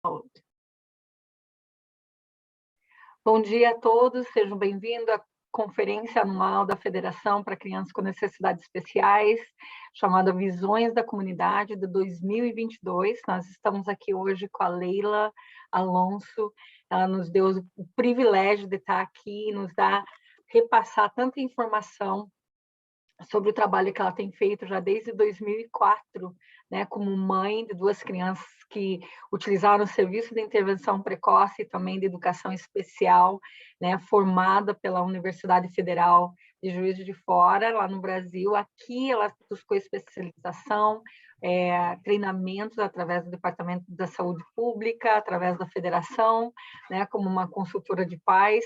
Bom dia a todos, sejam bem-vindos à Conferência Anual da Federação para Crianças com Necessidades Especiais, chamada Visões da Comunidade de 2022. Nós estamos aqui hoje com a Leila Alonso. Ela nos deu o privilégio de estar aqui e nos repassar tanta informação sobre o trabalho que ela tem feito já desde 2004, né, como mãe de duas crianças que utilizaram o serviço de intervenção precoce e também de educação especial, né, formada pela Universidade Federal de Juiz de Fora, lá no Brasil. Aqui ela buscou especialização, treinamentos através do Departamento da Saúde Pública, através da Federação, né, como uma consultora de pais,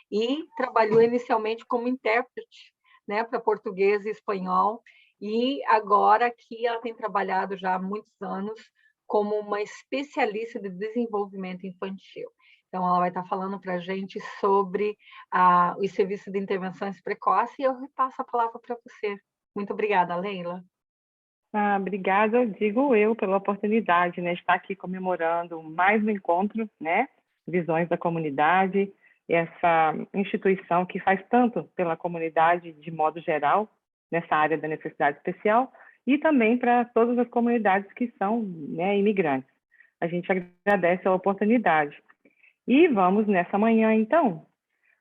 e trabalhou inicialmente como intérprete, né, para português e espanhol, e agora aqui ela tem trabalhado já há muitos anos como uma especialista de desenvolvimento infantil. Então, ela vai estar falando para a gente sobre os serviços de intervenções precoces, e eu repasso a palavra para você. Muito obrigada, Leila. Obrigada, digo eu, pela oportunidade, né, de estar aqui comemorando mais um encontro, né, Visões da Comunidade, essa instituição que faz tanto pela comunidade de modo geral, nessa área da necessidade especial, e também para todas as comunidades que são, né, imigrantes. A gente agradece a oportunidade. E vamos, nessa manhã, então,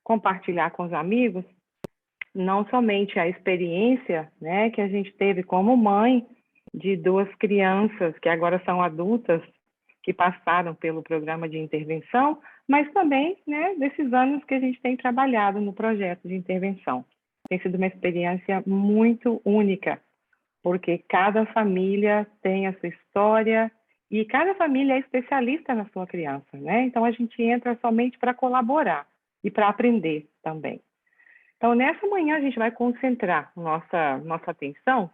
compartilhar com os amigos não somente a experiência, né, que a gente teve como mãe de duas crianças que agora são adultas, que passaram pelo programa de intervenção, mas também, né, desses anos que a gente tem trabalhado no projeto de intervenção. Tem sido uma experiência muito única, porque cada família tem a sua história e cada família é especialista na sua criança, né? Então, a gente entra somente para colaborar e para aprender também. Então, nessa manhã, a gente vai concentrar nossa atenção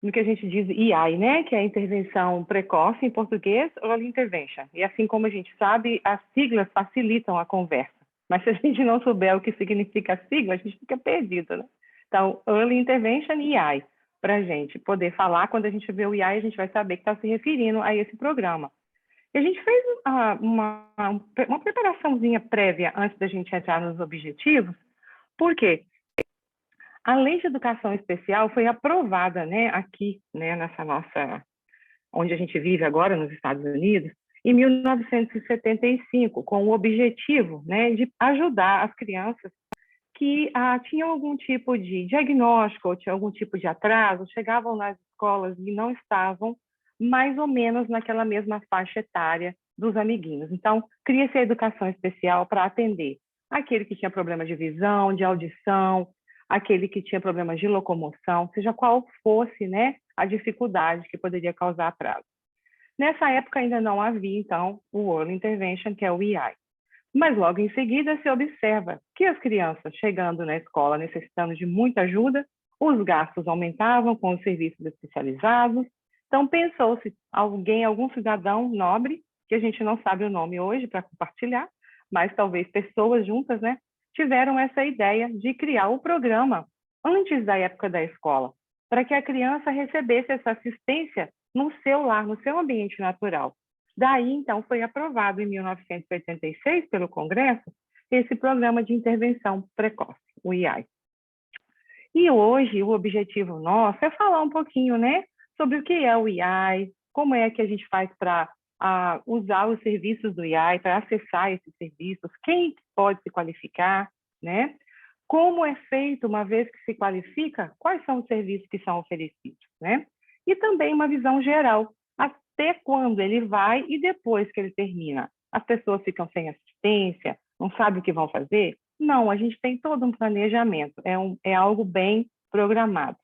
no que a gente diz EI, né? Que é a intervenção precoce em português, Early Intervention. E assim como a gente sabe, as siglas facilitam a conversa. Mas se a gente não souber o que significa a sigla, a gente fica perdido, né? Então, Early Intervention e EI, para a gente poder falar, quando a gente vê o EI, a gente vai saber que está se referindo a esse programa. E a gente fez uma preparaçãozinha prévia antes da gente entrar nos objetivos, porque a Lei de Educação Especial foi aprovada, né, aqui, né, nessa nossa, onde a gente vive agora, nos Estados Unidos, em 1975, com o objetivo, né, de ajudar as crianças que tinham algum tipo de diagnóstico ou tinham algum tipo de atraso, chegavam nas escolas e não estavam mais ou menos naquela mesma faixa etária dos amiguinhos. Então, cria-se a educação especial para atender aquele que tinha problema de visão, de audição, aquele que tinha problemas de locomoção, seja qual fosse, né, a dificuldade que poderia causar atraso. Nessa época ainda não havia, então, o Early Intervention, que é o EI. Mas logo em seguida se observa que as crianças chegando na escola necessitando de muita ajuda, os gastos aumentavam com os serviços especializados. Então pensou-se algum cidadão nobre, que a gente não sabe o nome hoje para compartilhar, mas talvez pessoas juntas, né, tiveram essa ideia de criar o programa antes da época da escola, para que a criança recebesse essa assistência no seu lar, no seu ambiente natural. Daí, então, foi aprovado em 1986 pelo Congresso esse programa de intervenção precoce, o EI. E hoje o objetivo nosso é falar um pouquinho, né, sobre o que é o EI, como é que a gente faz para usar os serviços do EI, para acessar esses serviços, quem pode se qualificar, né? Como é feito uma vez que se qualifica, quais são os serviços que são oferecidos, né? E também uma visão geral, até quando ele vai e depois que ele termina. As pessoas ficam sem assistência, não sabem o que vão fazer? Não, a gente tem todo um planejamento, é algo bem programado.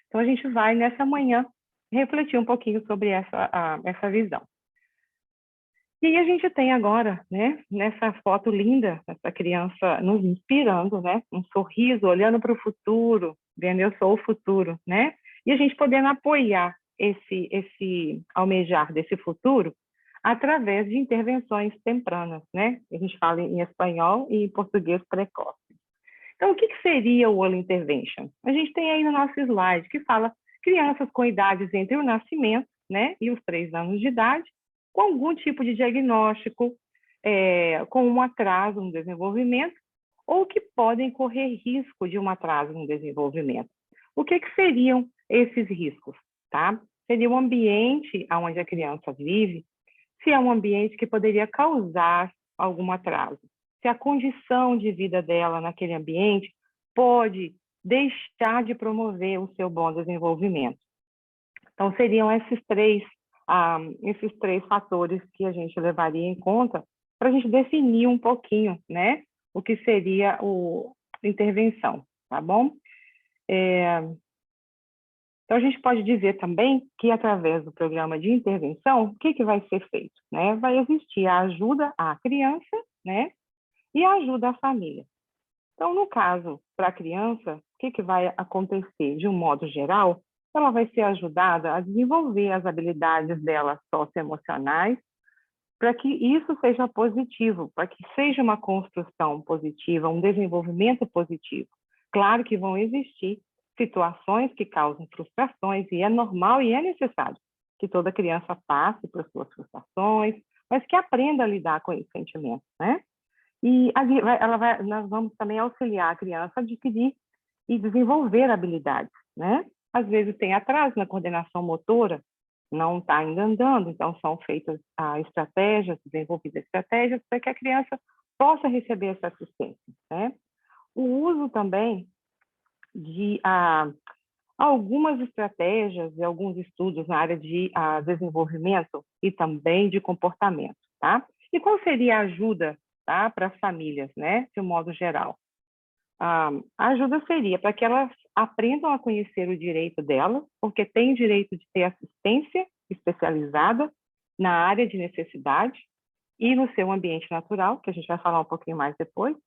Então, a gente vai, nessa manhã, refletir um pouquinho sobre essa visão. E a gente tem agora, né, nessa foto linda, essa criança nos inspirando, né, um sorriso, olhando para o futuro, vendo eu sou o futuro, né? E a gente podendo apoiar esse almejar desse futuro através de intervenções tempranas, né? A gente fala em espanhol e em português precoce. Então, o que seria o Early Intervention? A gente tem aí no nosso slide que fala crianças com idades entre o nascimento né, e os 3 anos de idade, com algum tipo de diagnóstico, com um atraso no desenvolvimento, ou que podem correr risco de um atraso no desenvolvimento. O que seriam esses riscos? Tá? Seria o ambiente onde a criança vive, se é um ambiente que poderia causar algum atraso, se a condição de vida dela naquele ambiente pode deixar de promover o seu bom desenvolvimento. Então, seriam esses três fatores que a gente levaria em conta para a gente definir um pouquinho, né, o que seria a intervenção, tá bom? Então, a gente pode dizer também que, através do programa de intervenção, o que vai ser feito? Né? Vai existir a ajuda à criança, né? E a ajuda à família. Então, no caso, para a criança, o que vai acontecer? De um modo geral, ela vai ser ajudada a desenvolver as habilidades dela socioemocionais, para que isso seja positivo, para que seja uma construção positiva, um desenvolvimento positivo. Claro que vão existir situações que causam frustrações, e é normal e é necessário que toda criança passe por suas frustrações, mas que aprenda a lidar com esse sentimento, né? E nós vamos também auxiliar a criança a adquirir e desenvolver habilidades, né? Às vezes tem atraso na coordenação motora, não está ainda andando, então são feitas desenvolvidas estratégias para que a criança possa receber essa assistência, né? O uso também de algumas estratégias e alguns estudos na área de desenvolvimento e também de comportamento, tá? E qual seria a ajuda, tá, para as famílias, né, de um modo geral? A ajuda seria para que elas aprendam a conhecer o direito delas, porque tem direito de ter assistência especializada na área de necessidade e no seu ambiente natural, que a gente vai falar um pouquinho mais depois,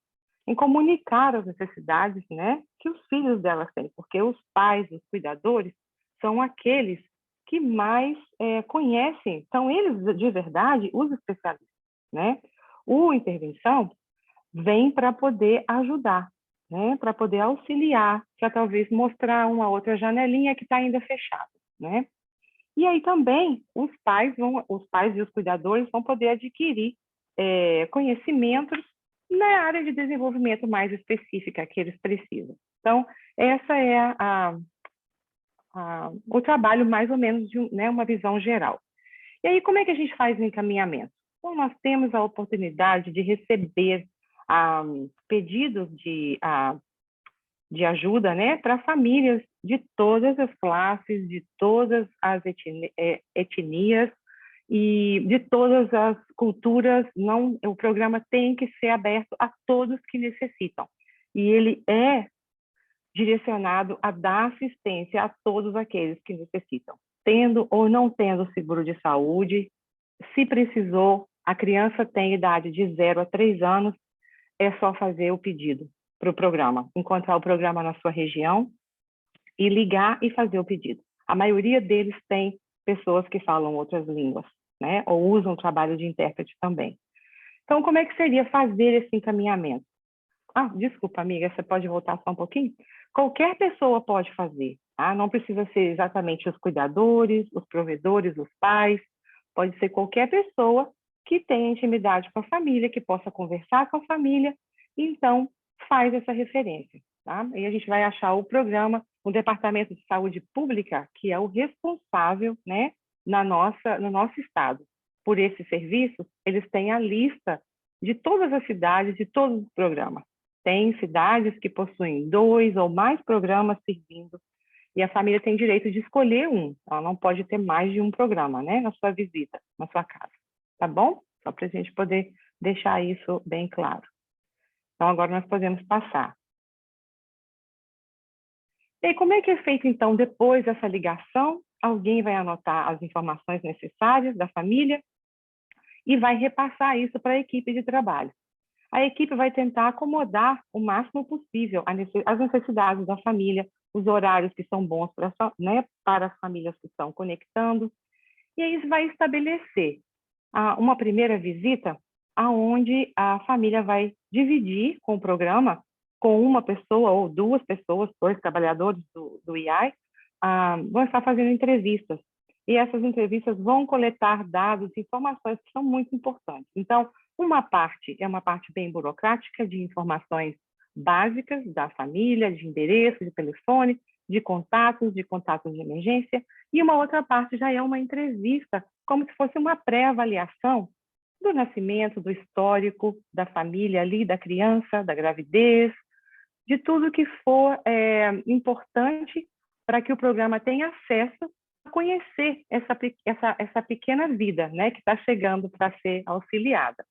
em comunicar as necessidades, né, que os filhos delas têm, porque os pais, os cuidadores, são aqueles que mais conhecem, são eles, de verdade, os especialistas, né? O intervenção vem para poder ajudar, né, para poder auxiliar, para talvez mostrar uma outra janelinha que está ainda fechada, né? E aí também os pais e os cuidadores vão poder adquirir conhecimentos na área de desenvolvimento mais específica que eles precisam. Então, essa é o trabalho mais ou menos de uma visão geral. E aí, como é que a gente faz o encaminhamento? Então, nós temos a oportunidade de receber pedidos de ajuda, né, para famílias de todas as classes, de todas as etnias e de todas as culturas. O programa tem que ser aberto a todos que necessitam. E ele é direcionado a dar assistência a todos aqueles que necessitam, tendo ou não tendo seguro de saúde. Se precisou, a criança tem idade de 0 a 3 anos, é só fazer o pedido para o programa, encontrar o programa na sua região e ligar e fazer o pedido. A maioria deles tem pessoas que falam outras línguas, né? Ou usam o trabalho de intérprete também. Então, como é que seria fazer esse encaminhamento? Desculpa, amiga, você pode voltar só um pouquinho? Qualquer pessoa pode fazer, tá? Não precisa ser exatamente os cuidadores, os provedores, os pais. Pode ser qualquer pessoa que tenha intimidade com a família, que possa conversar com a família, então faz essa referência, tá? E a gente vai achar o programa, o Departamento de Saúde Pública, que é o responsável, né, no nosso estado por esse serviço. Eles têm a lista de todas as cidades, de todos os programas. Tem cidades que possuem 2 ou mais programas servindo, e a família tem direito de escolher um. Ela não pode ter mais de um programa, né, na sua visita, na sua casa. Tá bom? Só para a gente poder deixar isso bem claro. Então, agora nós podemos passar. E aí, como é que é feito, então, depois dessa ligação? Alguém vai anotar as informações necessárias da família e vai repassar isso para a equipe de trabalho. A equipe vai tentar acomodar o máximo possível as necessidades da família, os horários que são bons para as famílias que estão conectando. E aí vai estabelecer uma primeira visita aonde a família vai dividir com o programa, com uma pessoa ou 2 pessoas, 2 trabalhadores do IAI, vão estar fazendo entrevistas e essas entrevistas vão coletar dados e informações que são muito importantes. Então, uma parte é uma parte bem burocrática, de informações básicas da família, de endereço, de telefone, de contatos de emergência, e uma outra parte já é uma entrevista, como se fosse uma pré-avaliação do nascimento, do histórico da família ali, da criança, da gravidez, de tudo que for importante para que o programa tenha acesso a conhecer essa pequena vida, né, que está chegando para ser auxiliada.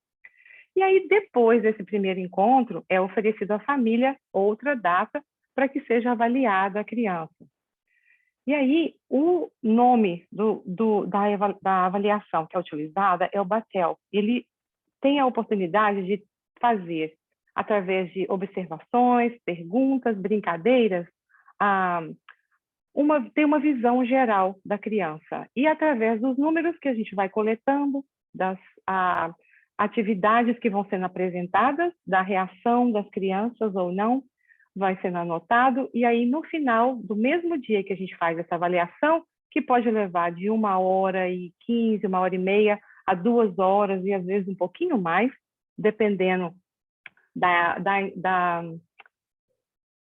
E aí, depois desse primeiro encontro, é oferecido à família outra data para que seja avaliada a criança. E aí, o nome da avaliação que é utilizada é o Battelle. Ele tem a oportunidade de fazer, através de observações, perguntas, brincadeiras, ter uma visão geral da criança. E através dos números que a gente vai coletando, das atividades que vão sendo apresentadas, da reação das crianças ou não, vai sendo anotado, e aí no final do mesmo dia que a gente faz essa avaliação, que pode levar de 1h15, 1h30, a 2 horas, e às vezes um pouquinho mais, dependendo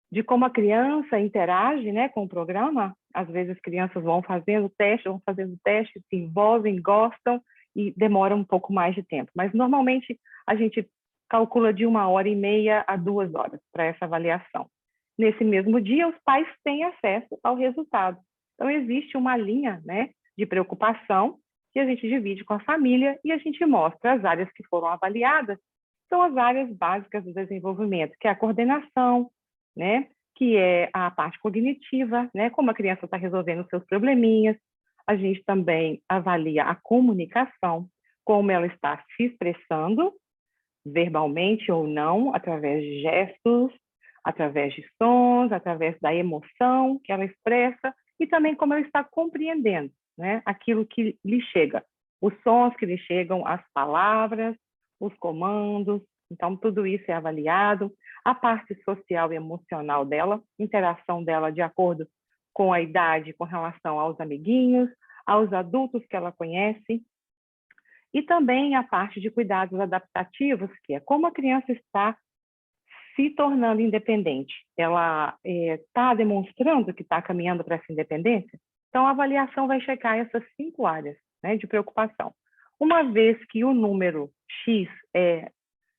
de como a criança interage, né, com o programa. Às vezes as crianças vão fazendo teste, se envolvem, gostam, e demora um pouco mais de tempo. Mas normalmente a gente calcula de 1h30 a 2 horas para essa avaliação. Nesse mesmo dia, os pais têm acesso ao resultado. Então, existe uma linha, né, de preocupação que a gente divide com a família e a gente mostra as áreas que foram avaliadas. São as áreas básicas do desenvolvimento, que é a coordenação, né, que é a parte cognitiva, né, como a criança está resolvendo os seus probleminhas. A gente também avalia a comunicação, como ela está se expressando, verbalmente ou não, através de gestos, através de sons, através da emoção que ela expressa, e também como ela está compreendendo, né, aquilo que lhe chega, os sons que lhe chegam, as palavras, os comandos. Então, tudo isso é avaliado. A parte social e emocional dela, interação dela de acordo com a idade, com relação aos amiguinhos, aos adultos que ela conhece, e também a parte de cuidados adaptativos, que é como a criança está se tornando independente. Ela está demonstrando que está caminhando para essa independência? Então, a avaliação vai checar essas 5 áreas, né, de preocupação. Uma vez que o número X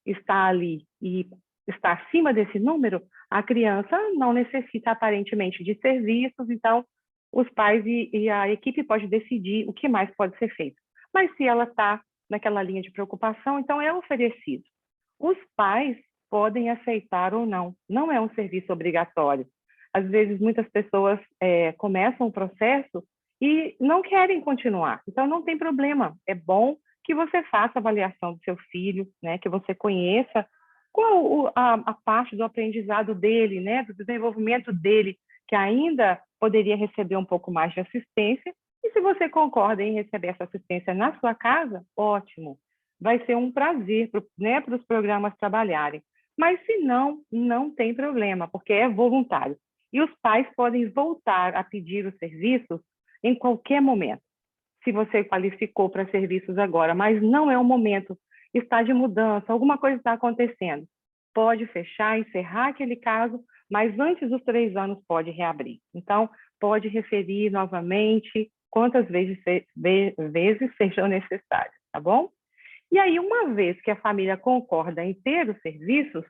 está ali e está acima desse número, a criança não necessita aparentemente de serviços, então os pais e a equipe pode decidir o que mais pode ser feito. Mas se ela está naquela linha de preocupação, então é oferecido. Os pais podem aceitar ou não, não é um serviço obrigatório. Às vezes muitas pessoas começam o processo e não querem continuar, então não tem problema, é bom que você faça a avaliação do seu filho, né, que você conheça qual a parte do aprendizado dele, né, do desenvolvimento dele, que ainda poderia receber um pouco mais de assistência. E se você concorda em receber essa assistência na sua casa, ótimo. Vai ser um prazer, né, para os programas trabalharem. Mas se não, não tem problema, porque é voluntário. E os pais podem voltar a pedir os serviços em qualquer momento. Se você qualificou para serviços agora, mas não é o momento, está de mudança, alguma coisa está acontecendo, pode fechar, encerrar aquele caso, mas antes dos 3 anos pode reabrir. Então, pode referir novamente quantas vezes sejam necessárias, tá bom? E aí, uma vez que a família concorda em ter os serviços,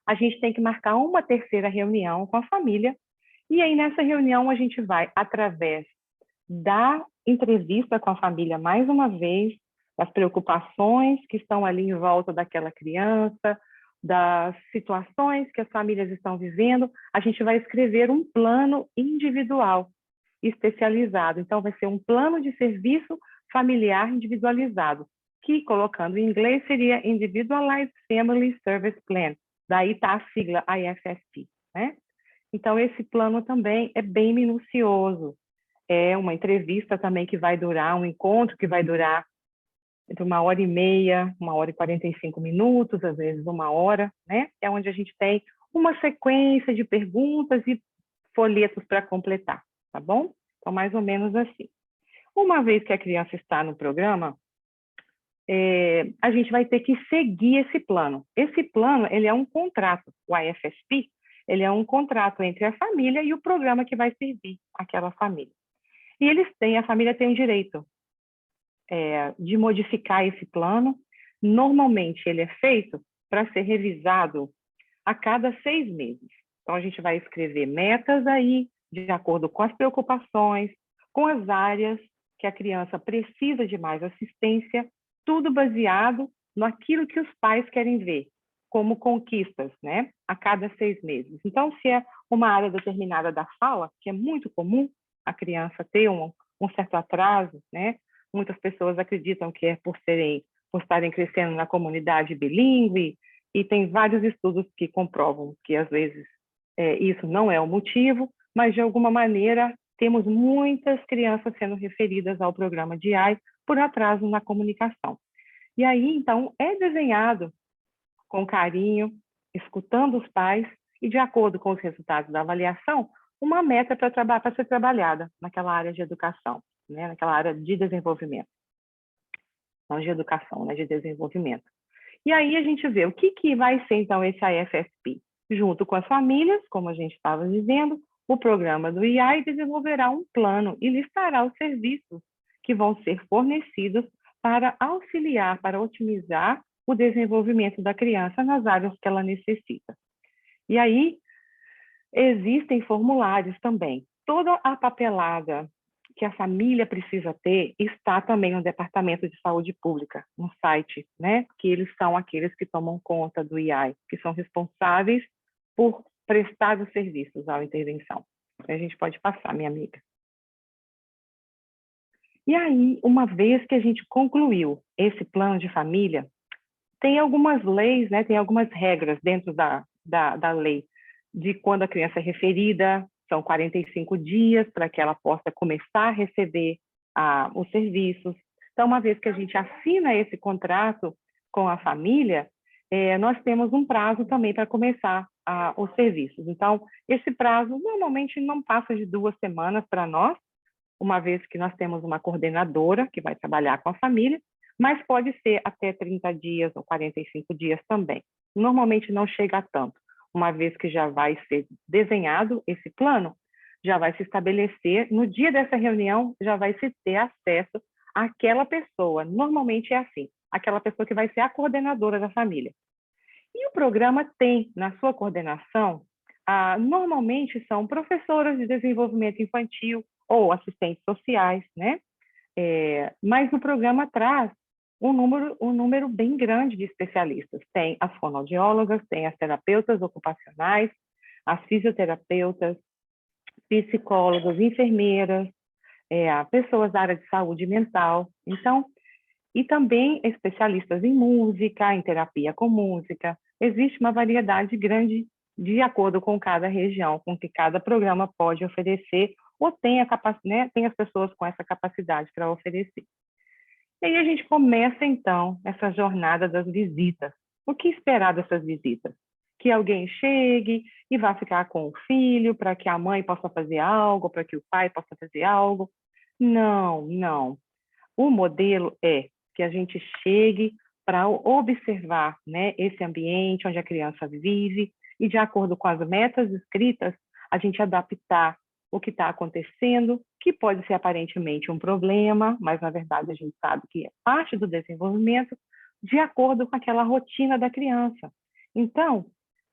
a gente tem que marcar uma terceira reunião com a família, e aí nessa reunião a gente vai, através da entrevista com a família mais uma vez, das preocupações que estão ali em volta daquela criança, das situações que as famílias estão vivendo, a gente vai escrever um plano individual, especializado. Então, vai ser um plano de serviço familiar individualizado, que, colocando em inglês, seria Individualized Family Service Plan. Daí está a sigla IFSP, né? Então, esse plano também é bem minucioso. É uma entrevista também que vai durar, um encontro que vai durar entre 1h30, 1h45, às vezes 1 hora, né? É onde a gente tem uma sequência de perguntas e folhetos para completar, tá bom? Então, mais ou menos assim. Uma vez que a criança está no programa, a gente vai ter que seguir esse plano. Esse plano, ele é um contrato, o IFSP, ele é um contrato entre a família e o programa que vai servir aquela família. E a família tem o direito de modificar esse plano. Normalmente, ele é feito para ser revisado a cada 6 meses. Então, a gente vai escrever metas aí, de acordo com as preocupações, com as áreas que a criança precisa de mais assistência, tudo baseado naquilo que os pais querem ver, como conquistas, né? A cada 6 meses. Então, se é uma área determinada da fala, que é muito comum a criança ter um certo atraso, né? Muitas pessoas acreditam que é por estarem crescendo na comunidade bilíngue, e tem vários estudos que comprovam que, às vezes, isso não é o motivo, mas, de alguma maneira, temos muitas crianças sendo referidas ao programa de AI por atraso na comunicação. E aí, então, é desenhado com carinho, escutando os pais e, de acordo com os resultados da avaliação, uma meta para ser trabalhada naquela área de educação, né? Naquela área de desenvolvimento. Não de educação, né? De desenvolvimento. E aí a gente vê o que vai ser, então, esse IFSP. Junto com as famílias, como a gente estava dizendo, o programa do IAI desenvolverá um plano e listará os serviços que vão ser fornecidos para auxiliar, para otimizar o desenvolvimento da criança nas áreas que ela necessita. E aí existem formulários também. Toda a papelada que a família precisa ter está também no Departamento de Saúde Pública, no site, né? Que eles são aqueles que tomam conta do IAI, que são responsáveis por prestar os serviços à intervenção. A gente pode passar, minha amiga. E aí, uma vez que a gente concluiu esse plano de família, tem algumas leis, né? Tem algumas regras dentro da lei de quando a criança é referida. São 45 dias para que ela possa começar a receber os serviços. Então, uma vez que a gente assina esse contrato com a família, nós temos um prazo também para começar os serviços. Então, esse prazo normalmente não passa de 2 semanas para nós, uma vez que nós temos uma coordenadora que vai trabalhar com a família, mas pode ser até 30 dias ou 45 dias também. Normalmente não chega a tanto. Uma vez que já vai ser desenhado esse plano, já vai se estabelecer, no dia dessa reunião, já vai se ter acesso àquela pessoa. Normalmente é assim, aquela pessoa que vai ser a coordenadora da família. E o programa tem, na sua coordenação, normalmente são professoras de desenvolvimento infantil ou assistentes sociais, né? Mas o programa traz um número bem grande de especialistas. Tem as fonoaudiólogas, tem as terapeutas ocupacionais, as fisioterapeutas, psicólogos, enfermeiras, pessoas da área de saúde mental. Então, e também especialistas em música, em terapia com música. Existe uma variedade grande de acordo com cada região, com que cada programa pode oferecer ou tem as pessoas com essa capacidade para oferecer. E aí a gente começa, então, essa jornada das visitas. O que esperar dessas visitas? Que alguém chegue e vá ficar com o filho para que a mãe possa fazer algo, para que o pai possa fazer algo. Não, não. O modelo é que a gente chegue para observar, né, esse ambiente onde a criança vive e, de acordo com as metas escritas, a gente adaptar o que está acontecendo, que pode ser aparentemente um problema, mas, na verdade, a gente sabe que é parte do desenvolvimento, de acordo com aquela rotina da criança. Então,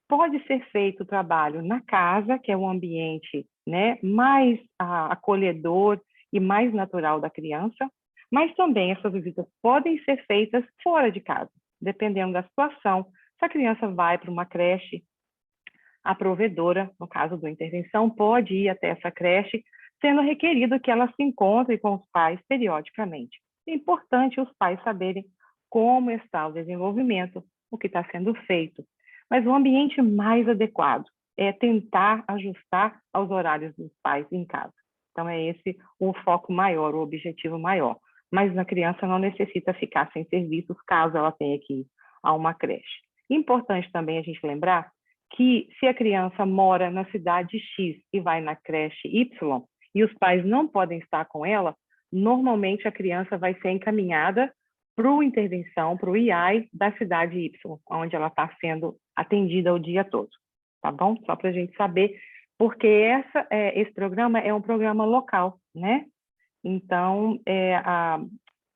pode ser feito o trabalho na casa, que é um ambiente, né, mais acolhedor e mais natural da criança, mas também essas visitas podem ser feitas fora de casa, dependendo da situação. Se a criança vai para uma creche, a provedora, no caso da intervenção, pode ir até essa creche, sendo requerido que ela se encontre com os pais periodicamente. É importante os pais saberem como está o desenvolvimento, o que está sendo feito. Mas o ambiente mais adequado é tentar ajustar aos horários dos pais em casa. Então, é esse o foco maior, o objetivo maior. Mas a criança não necessita ficar sem serviços caso ela tenha que ir a uma creche. Importante também a gente lembrar que se a criança mora na cidade X e vai na creche Y, e os pais não podem estar com ela, normalmente a criança vai ser encaminhada para o intervenção, para o IAI da cidade Y, onde ela está sendo atendida o dia todo, tá bom? Só para a gente saber, porque esse programa é um programa local, né? Então,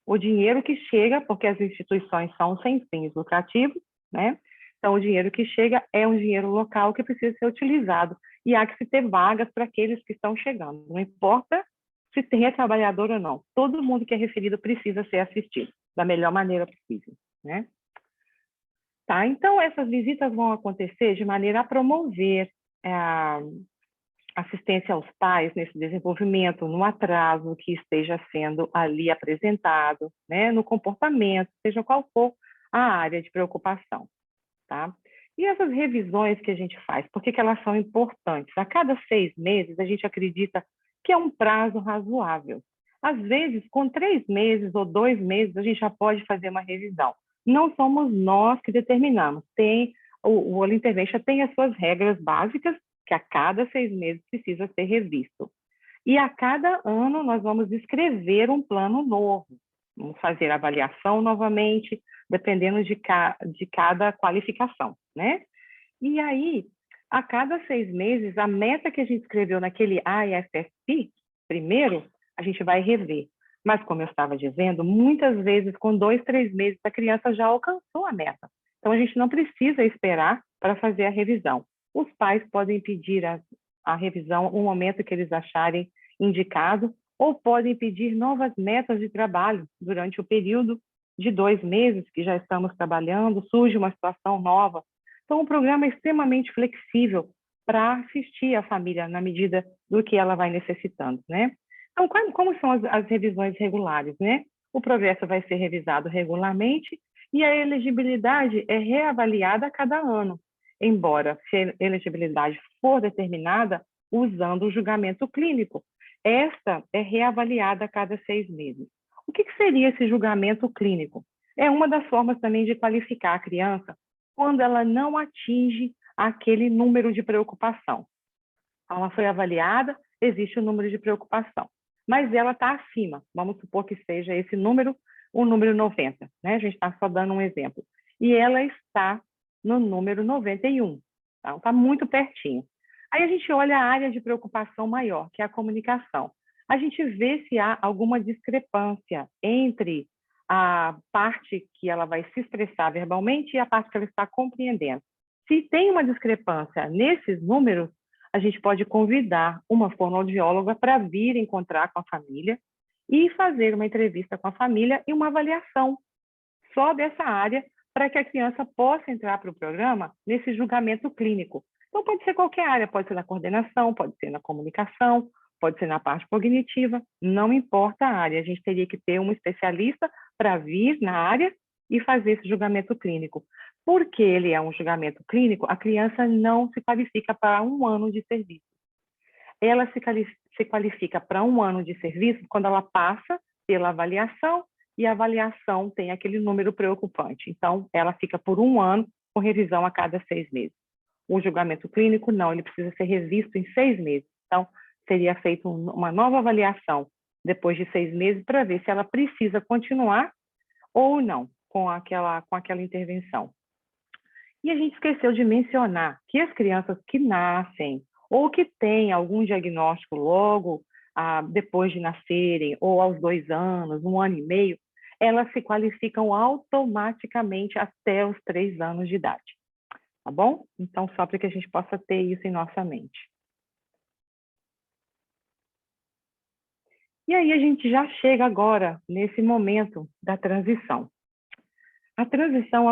o dinheiro que chega, porque as instituições são sem fins lucrativos, né? Então, o dinheiro que chega é um dinheiro local que precisa ser utilizado. E há que se ter vagas para aqueles que estão chegando. Não importa se tem trabalhador ou não. Todo mundo que é referido precisa ser assistido da melhor maneira possível, né? Tá, então, essas visitas vão acontecer de maneira a promover a assistência aos pais nesse desenvolvimento, no atraso que esteja sendo ali apresentado, né, no comportamento, seja qual for a área de preocupação, tá? E essas revisões que a gente faz, por que elas são importantes? A cada 6 meses, a gente acredita que é um prazo razoável. Às vezes, com 3 meses ou 2 meses, a gente já pode fazer uma revisão. Não somos nós que determinamos. O Early Intervention tem as suas regras básicas, que a cada 6 meses precisa ser revisto. E a cada ano nós vamos escrever um plano novo. Vamos fazer avaliação novamente, dependendo de cada qualificação, né? E aí, a cada 6 meses, a meta que a gente escreveu naquele IFSP, primeiro, a gente vai rever. Mas, como eu estava dizendo, muitas vezes, com 2, 3 meses, a criança já alcançou a meta. Então, a gente não precisa esperar para fazer a revisão. Os pais podem pedir a revisão no momento que eles acharem indicado, ou podem pedir novas metas de trabalho durante o período de 2 meses que já estamos trabalhando, surge uma situação nova. Então, o programa é extremamente flexível para assistir a família na medida do que ela vai necessitando, né? Então, como são as revisões regulares, né? O progresso vai ser revisado regularmente e a elegibilidade é reavaliada a cada ano, embora se a elegibilidade for determinada usando o julgamento clínico. Esta é reavaliada a cada 6 meses. O que seria esse julgamento clínico? É uma das formas também de qualificar a criança quando ela não atinge aquele número de preocupação. Ela foi avaliada, existe o número de preocupação, mas ela está acima. Vamos supor que seja esse número, o número 90, né? A gente está só dando um exemplo. E ela está no número 91, tá? Está muito pertinho. Aí a gente olha a área de preocupação maior, que é a comunicação. A gente vê se há alguma discrepância entre a parte que ela vai se expressar verbalmente e a parte que ela está compreendendo. Se tem uma discrepância nesses números, a gente pode convidar uma fonoaudióloga para vir encontrar com a família e fazer uma entrevista com a família e uma avaliação só dessa área para que a criança possa entrar para o programa nesse julgamento clínico. Então, pode ser qualquer área, pode ser na coordenação, pode ser na comunicação, pode ser na parte cognitiva, não importa a área. A gente teria que ter um especialista para vir na área e fazer esse julgamento clínico. Porque ele é um julgamento clínico, a criança não se qualifica para 1 ano de serviço. Ela se qualifica para 1 ano de serviço quando ela passa pela avaliação e a avaliação tem aquele número preocupante. Então, ela fica por 1 ano com revisão a cada 6 meses. O julgamento clínico, não, ele precisa ser revisto em 6 meses. Então, seria feita uma nova avaliação depois de 6 meses para ver se ela precisa continuar ou não com aquela intervenção. E a gente esqueceu de mencionar que as crianças que nascem ou que têm algum diagnóstico logo depois de nascerem, ou aos 2 anos, 1 ano e meio, elas se qualificam automaticamente até os 3 anos de idade. Tá bom? Então, só para que a gente possa ter isso em nossa mente. E aí a gente já chega agora nesse momento da transição. A transição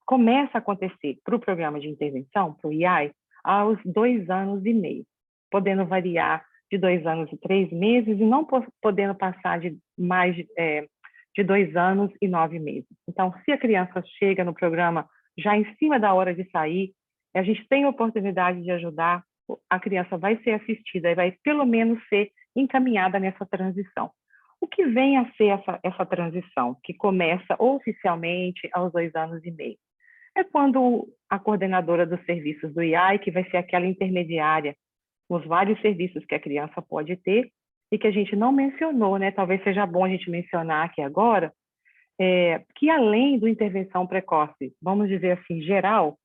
começa a acontecer para o programa de intervenção, para o IAI, aos 2 anos e meio, podendo variar de 2 anos e 3 meses e não podendo passar de mais de 2 anos e 9 meses. Então, se a criança chega no programa já em cima da hora de sair, a gente tem a oportunidade de ajudar, a criança vai ser assistida e vai pelo menos ser encaminhada nessa transição. O que vem a ser essa transição, que começa oficialmente aos 2 anos e meio? É quando a coordenadora dos serviços do IAI, que vai ser aquela intermediária, os vários serviços que a criança pode ter, e que a gente não mencionou, né? Talvez seja bom a gente mencionar aqui agora, que além do intervenção precoce, vamos dizer assim, geral,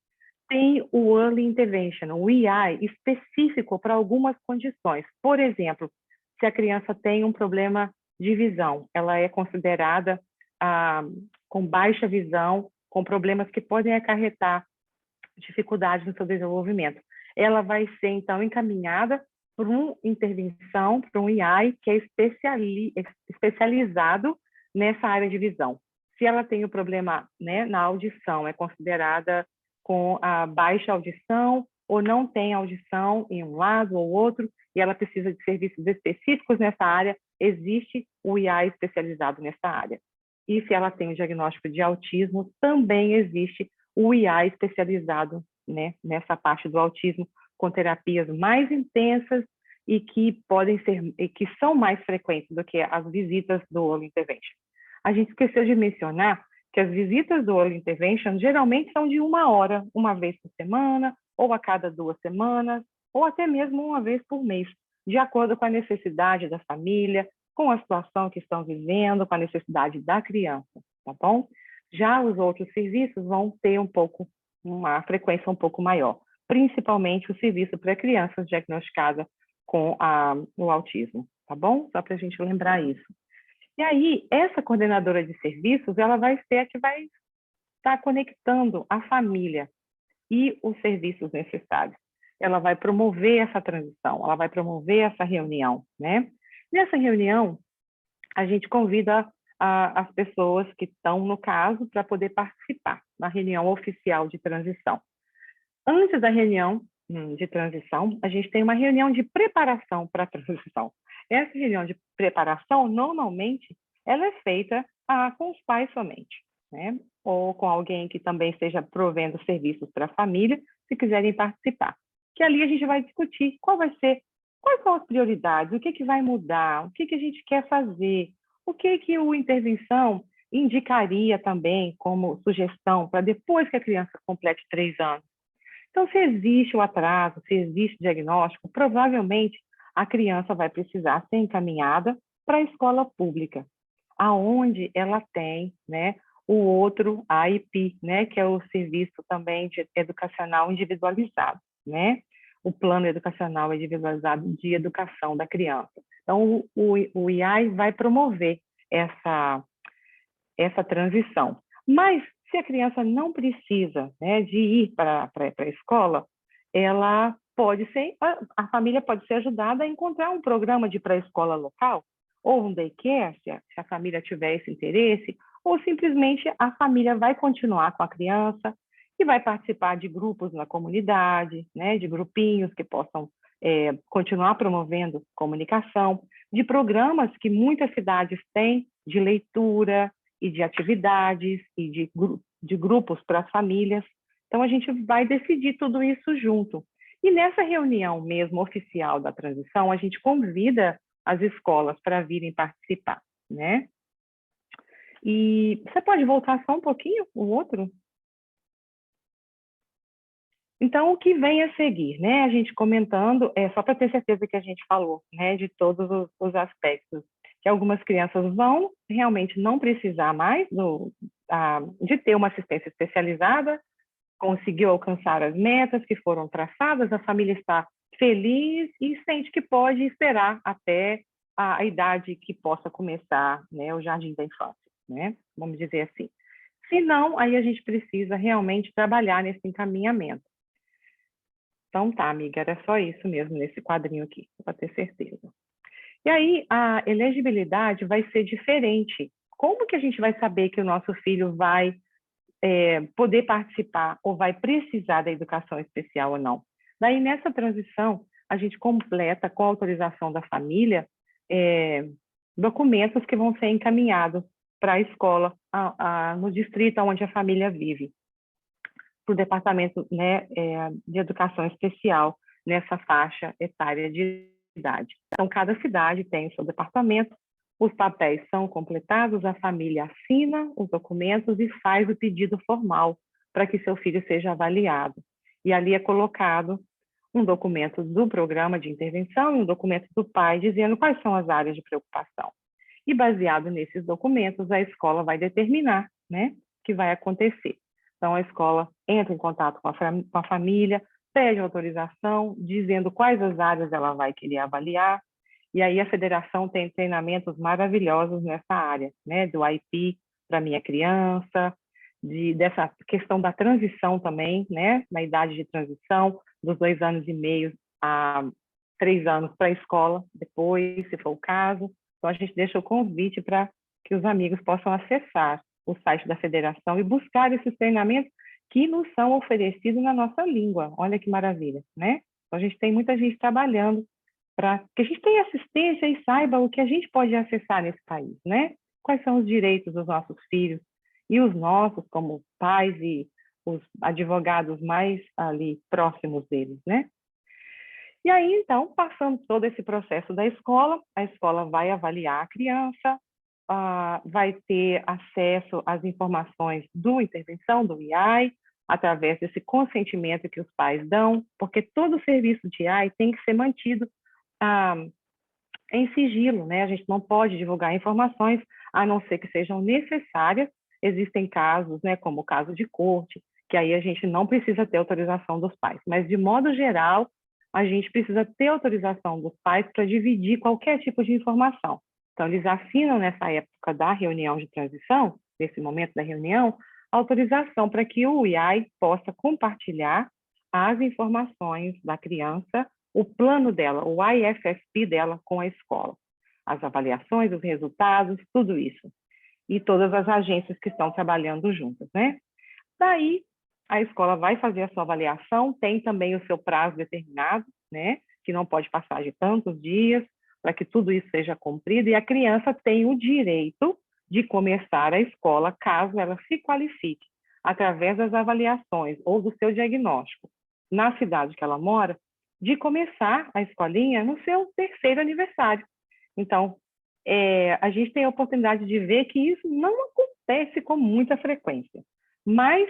tem o Early Intervention, o EI, específico para algumas condições. Por exemplo, se a criança tem um problema de visão, ela é considerada com baixa visão, com problemas que podem acarretar dificuldades no seu desenvolvimento. Ela vai ser, então, encaminhada por uma intervenção, por um EI, que é especializado nessa área de visão. Se ela tem o problema, né, na audição, é considerada com a baixa audição ou não tem audição em um lado ou outro, e ela precisa de serviços específicos nessa área, existe o EI especializado nessa área. E se ela tem o diagnóstico de autismo, também existe o EI especializado, né, nessa parte do autismo, com terapias mais intensas e que podem ser, e que são mais frequentes do que as visitas do Early Intervention. A gente esqueceu de mencionar que as visitas do Early Intervention geralmente são de 1 hora, uma vez por semana, ou a cada 2 semanas, ou até mesmo uma vez por mês, de acordo com a necessidade da família, com a situação que estão vivendo, com a necessidade da criança, tá bom? Já os outros serviços vão ter uma frequência um pouco maior, principalmente o serviço para crianças diagnosticadas com o autismo, tá bom? Só para a gente lembrar isso. E aí, essa coordenadora de serviços, ela vai ser a que vai estar conectando a família e os serviços necessários. Ela vai promover essa transição, ela vai promover essa reunião, né? Nessa reunião, a gente convida as pessoas que estão no caso para poder participar na reunião oficial de transição. Antes da reunião de transição, a gente tem uma reunião de preparação para a transição. Essa reunião de preparação, normalmente, ela é feita com os pais somente, né? Ou com alguém que também esteja provendo serviços para a família, se quiserem participar. Que ali a gente vai discutir quais são as prioridades, o que vai mudar, o que a gente quer fazer, o que o intervenção indicaria também como sugestão para depois que a criança complete 3 anos. Então, se existe o atraso, se existe diagnóstico, provavelmente a criança vai precisar ser encaminhada para a escola pública, aonde ela tem, né, o outro AIP, né, que é o Serviço também Educacional Individualizado, né, o Plano Educacional Individualizado de Educação da Criança. Então, o IAI vai promover essa transição. Mas, se a criança não precisa, né, de ir para a escola, ela pode ser, a família pode ser ajudada a encontrar um programa de pré-escola local, ou um daycare, se a família tiver esse interesse, ou simplesmente a família vai continuar com a criança e vai participar de grupos na comunidade, né, de grupinhos que possam continuar promovendo comunicação, de programas que muitas cidades têm de leitura e de atividades e de grupos para as famílias. Então, a gente vai decidir tudo isso junto. E nessa reunião mesmo oficial da transição, a gente convida as escolas para virem participar, né? E você pode voltar só um pouquinho, o outro? Então, o que vem a seguir, né? A gente comentando, só para ter certeza que a gente falou, né, de todos os aspectos, que algumas crianças vão realmente não precisar mais de ter uma assistência especializada, conseguiu alcançar as metas que foram traçadas, a família está feliz e sente que pode esperar até a idade que possa começar, né, o jardim da infância, né? Vamos dizer assim. Se não, aí a gente precisa realmente trabalhar nesse encaminhamento. Então tá, amiga, era só isso mesmo nesse quadrinho aqui, para ter certeza. E aí, a elegibilidade vai ser diferente. Como que a gente vai saber que o nosso filho vai poder participar ou vai precisar da educação especial ou não? Daí, nessa transição, a gente completa com a autorização da família documentos que vão ser encaminhados para a escola, no distrito onde a família vive, para o departamento, né, de educação especial nessa faixa etária de idade. Então, cada cidade tem o seu departamento, os papéis são completados, a família assina os documentos e faz o pedido formal para que seu filho seja avaliado. E ali é colocado um documento do programa de intervenção e um documento do pai dizendo quais são as áreas de preocupação. E baseado nesses documentos, a escola vai determinar, né, o que vai acontecer. Então, a escola entra em contato com a família, pede autorização, dizendo quais as áreas ela vai querer avaliar, e aí a federação tem treinamentos maravilhosos nessa área, né, do IP para minha criança, dessa questão da transição também, né, na idade de transição, dos 2 anos e meio a 3 anos para a escola, depois, se for o caso. Então, a gente deixa o convite para que os amigos possam acessar o site da federação e buscar esses treinamentos que nos são oferecidos na nossa língua. Olha que maravilha, né? Então, a gente tem muita gente trabalhando para que a gente tenha assistência e saiba o que a gente pode acessar nesse país, né? Quais são os direitos dos nossos filhos e os nossos como pais e os advogados mais ali próximos deles, né? E aí, então, passando todo esse processo da escola, a escola vai avaliar a criança, vai ter acesso às informações do intervenção, do IAI, através desse consentimento que os pais dão, porque todo o serviço de IAI tem que ser mantido em sigilo, né? A gente não pode divulgar informações, a não ser que sejam necessárias. Existem casos, né, como o caso de corte, que aí a gente não precisa ter autorização dos pais, mas de modo geral, a gente precisa ter autorização dos pais para dividir qualquer tipo de informação. Então, eles assinam nessa época da reunião de transição, nesse momento da reunião, autorização para que o IAI possa compartilhar as informações da criança, o plano dela, o IFSP dela com a escola, as avaliações, os resultados, tudo isso. E todas as agências que estão trabalhando juntas, né? Daí, a escola vai fazer a sua avaliação, tem também o seu prazo determinado, né? Que não pode passar de tantos dias, para que tudo isso seja cumprido, e a criança tem o direito de começar a escola, caso ela se qualifique, através das avaliações ou do seu diagnóstico, na cidade que ela mora, de começar a escolinha no seu 3º aniversário. Então, a gente tem a oportunidade de ver que isso não acontece com muita frequência. Mas,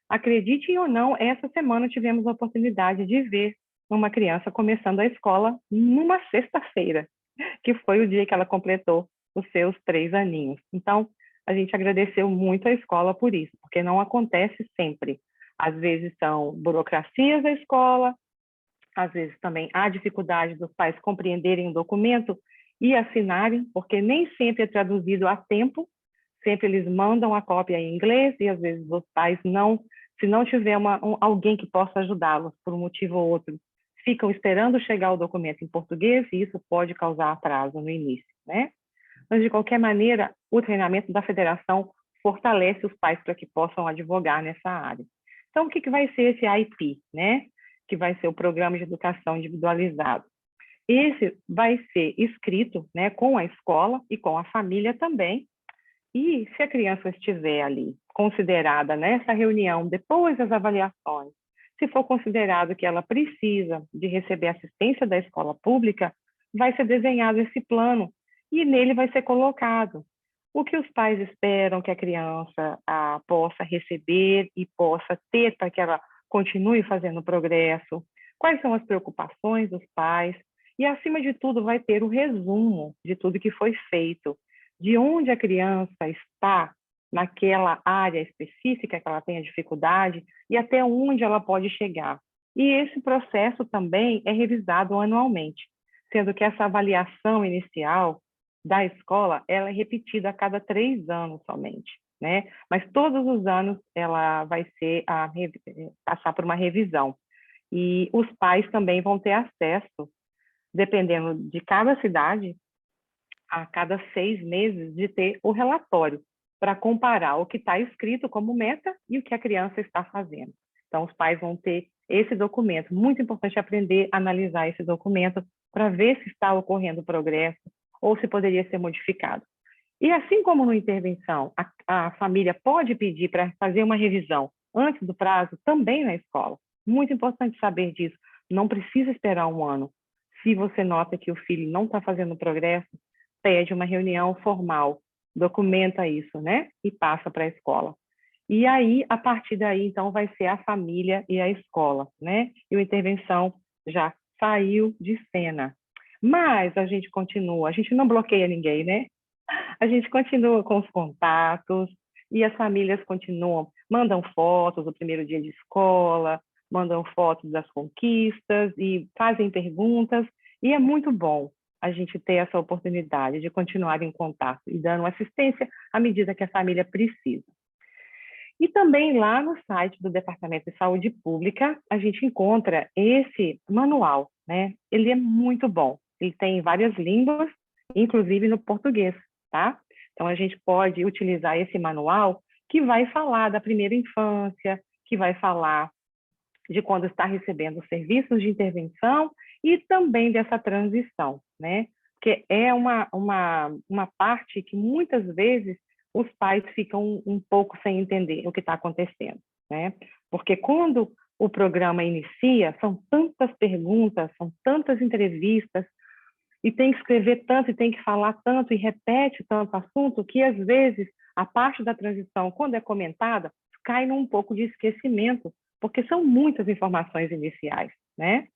acreditem ou não, essa semana tivemos a oportunidade de ver uma criança começando a escola numa sexta-feira, que foi o dia que ela completou os seus 3 aninhos. Então, a gente agradeceu muito a escola por isso, porque não acontece sempre. Às vezes são burocracias da escola, às vezes também há dificuldade dos pais compreenderem o documento e assinarem, porque nem sempre é traduzido a tempo, sempre eles mandam a cópia em inglês e às vezes os pais não, se não tiver alguém que possa ajudá-los por um motivo ou outro, ficam esperando chegar o documento em português e isso pode causar atraso no início, né? Mas, de qualquer maneira, o treinamento da federação fortalece os pais para que possam advogar nessa área. Então, o que vai ser esse IP, né? Que vai ser o Programa de Educação Individualizado. Esse vai ser escrito, né, com a escola e com a família também. E se a criança estiver ali considerada nessa reunião, depois das avaliações, se for considerado que ela precisa de receber assistência da escola pública, vai ser desenhado esse plano e nele vai ser colocado o que os pais esperam que a criança possa receber e possa ter para que ela continue fazendo progresso, quais são as preocupações dos pais e, acima de tudo, vai ter o resumo de tudo que foi feito, de onde a criança está naquela área específica que ela tenha dificuldade e até onde ela pode chegar. E esse processo também é revisado anualmente, sendo que essa avaliação inicial da escola ela é repetida a cada 3 anos somente, né? Mas todos os anos ela vai passar por uma revisão. E os pais também vão ter acesso, dependendo de cada cidade, a cada 6 meses, de ter o relatório para comparar o que está escrito como meta e o que a criança está fazendo. Então, os pais vão ter esse documento. Muito importante aprender a analisar esse documento para ver se está ocorrendo progresso ou se poderia ser modificado. E assim como no intervenção, a família pode pedir para fazer uma revisão antes do prazo, também na escola. Muito importante saber disso. Não precisa esperar 1 ano. Se você nota que o filho não está fazendo progresso, pede uma reunião formal, documenta isso, né? E passa para a escola. E aí, a partir daí, então, vai ser a família e a escola, né? E o intervenção já saiu de cena. Mas a gente continua, a gente não bloqueia ninguém, né? A gente continua com os contatos e as famílias continuam, mandam fotos do primeiro dia de escola, mandam fotos das conquistas e fazem perguntas. E é muito bom a gente ter essa oportunidade de continuar em contato e dando assistência à medida que a família precisa. E também lá no site do Departamento de Saúde Pública, a gente encontra esse manual, né? Ele é muito bom. Ele tem várias línguas, inclusive no português, tá? Então, a gente pode utilizar esse manual que vai falar da primeira infância, que vai falar de quando está recebendo serviços de intervenção e também dessa transição, né? Porque é uma parte que muitas vezes os pais ficam um pouco sem entender o que está acontecendo, né? Porque quando o programa inicia, são tantas perguntas, são tantas entrevistas, e tem que escrever tanto, e tem que falar tanto, e repete tanto assunto, que às vezes a parte da transição, quando é comentada, cai num pouco de esquecimento, porque são muitas informações iniciais, né?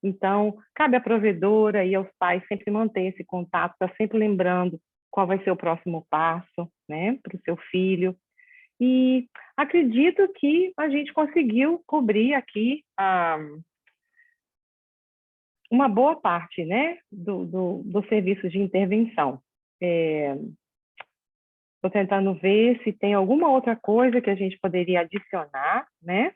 Então, cabe à provedora e aos pais sempre manter esse contato, estar sempre lembrando qual vai ser o próximo passo, né, para o seu filho. E acredito que a gente conseguiu cobrir aqui uma boa parte, né, do serviço de intervenção. Estou tentando ver se tem alguma outra coisa que a gente poderia adicionar, né?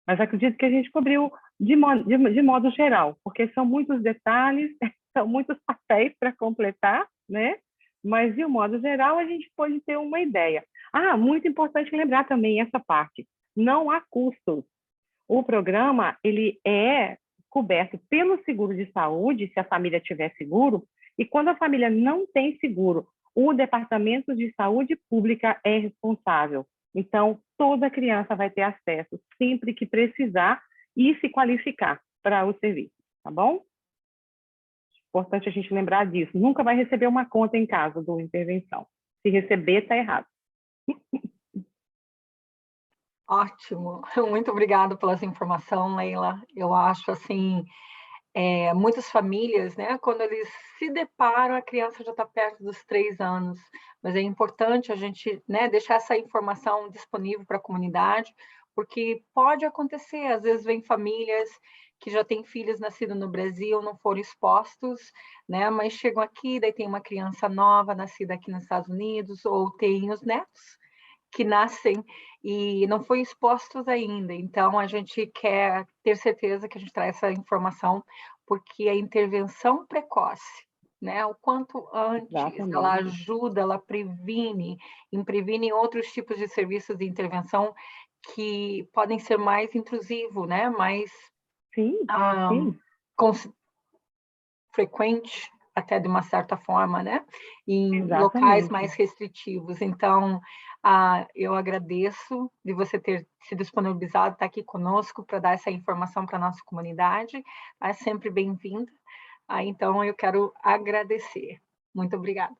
Mas acredito que a gente cobriu de modo geral, porque são muitos detalhes, são muitos papéis para completar, né? Mas, de um modo geral, a gente pode ter uma ideia. Ah, muito importante lembrar também essa parte. Não há custos. O programa, ele é coberto pelo seguro de saúde, se a família tiver seguro, e quando a família não tem seguro, o Departamento de Saúde Pública é responsável. Então, toda criança vai ter acesso sempre que precisar e se qualificar para o serviço, tá bom? Importante a gente lembrar disso. Nunca vai receber uma conta em casa do intervenção. Se receber, está errado. Ótimo, muito obrigada pela essa informação, Leila. Eu acho assim, muitas famílias, né, quando eles se deparam, a criança já está perto dos 3 anos, mas é importante a gente, né, deixar essa informação disponível para a comunidade, porque pode acontecer, às vezes vem famílias que já têm filhos nascidos no Brasil, não foram expostos, né, mas chegam aqui, daí tem uma criança nova nascida aqui nos Estados Unidos, ou tem os netos que nascem e não foi expostos ainda. Então, a gente quer ter certeza que a gente traz essa informação, porque a intervenção precoce, né, o quanto antes, Exatamente. ela ajuda, ela previne outros tipos de serviços de intervenção que podem ser mais intrusivos, né, mais Sim, sim. Frequente, até de uma certa forma, né? Em locais Exatamente. mais restritivos. Então, eu agradeço de você ter se disponibilizado, estar aqui conosco para dar essa informação para a nossa comunidade. É sempre bem-vinda. Então, eu quero agradecer. Muito obrigada.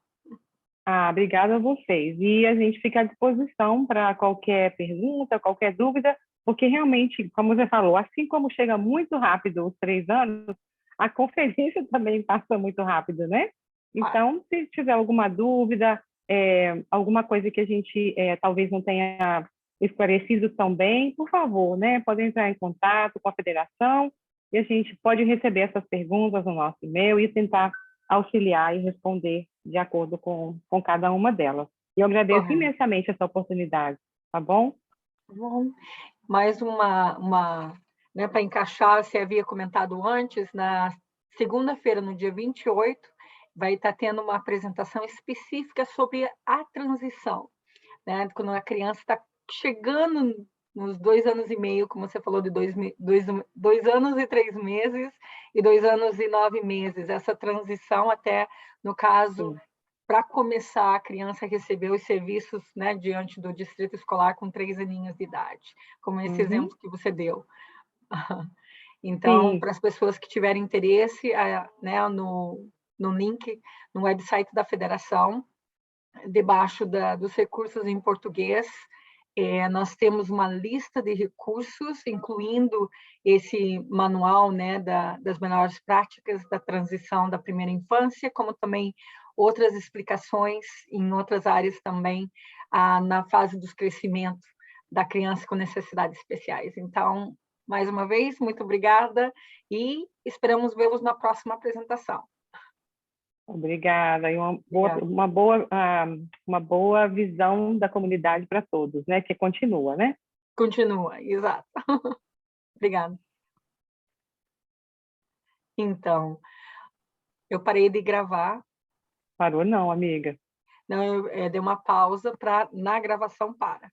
Obrigada a vocês. E a gente fica à disposição para qualquer pergunta, qualquer dúvida, porque realmente, como você falou, assim como chega muito rápido os 3 anos, a conferência também passa muito rápido, né? Então, se tiver alguma dúvida, alguma coisa que a gente talvez não tenha esclarecido tão bem, por favor, né? Pode entrar em contato com a federação e a gente pode receber essas perguntas no nosso e-mail e tentar auxiliar e responder de acordo com cada uma delas. E eu agradeço imensamente essa oportunidade, tá bom? Bom, mais né, para encaixar, você havia comentado antes, na segunda-feira, no dia 28, vai estar tendo uma apresentação específica sobre a transição, né? Quando a criança está chegando nos 2 anos e meio, como você falou, de 2 anos e 3 meses e 2 anos e 9 meses, essa transição até, no caso, para começar a criança a receber os serviços, né, diante do distrito escolar com 3 aninhos de idade, como esse exemplo que você deu. Então, para as pessoas que tiverem interesse, né, no link, no website da federação, debaixo dos recursos em português, Nós temos uma lista de recursos, incluindo esse manual, né, das melhores práticas da transição da primeira infância, como também outras explicações em outras áreas também, na fase dos crescimento da criança com necessidades especiais. Então, mais uma vez, muito obrigada e esperamos vê-los na próxima apresentação. Obrigada. E uma boa visão da comunidade para todos, né? Que continua, né? Continua, exato. Obrigada. Então, eu parei de gravar. Parou não, amiga. Não, eu dei uma pausa para na gravação para.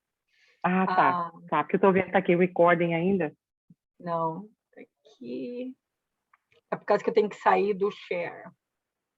Tá. Tá, porque eu estou vendo que está aqui recording ainda. Não, aqui... É por causa que eu tenho que sair do share.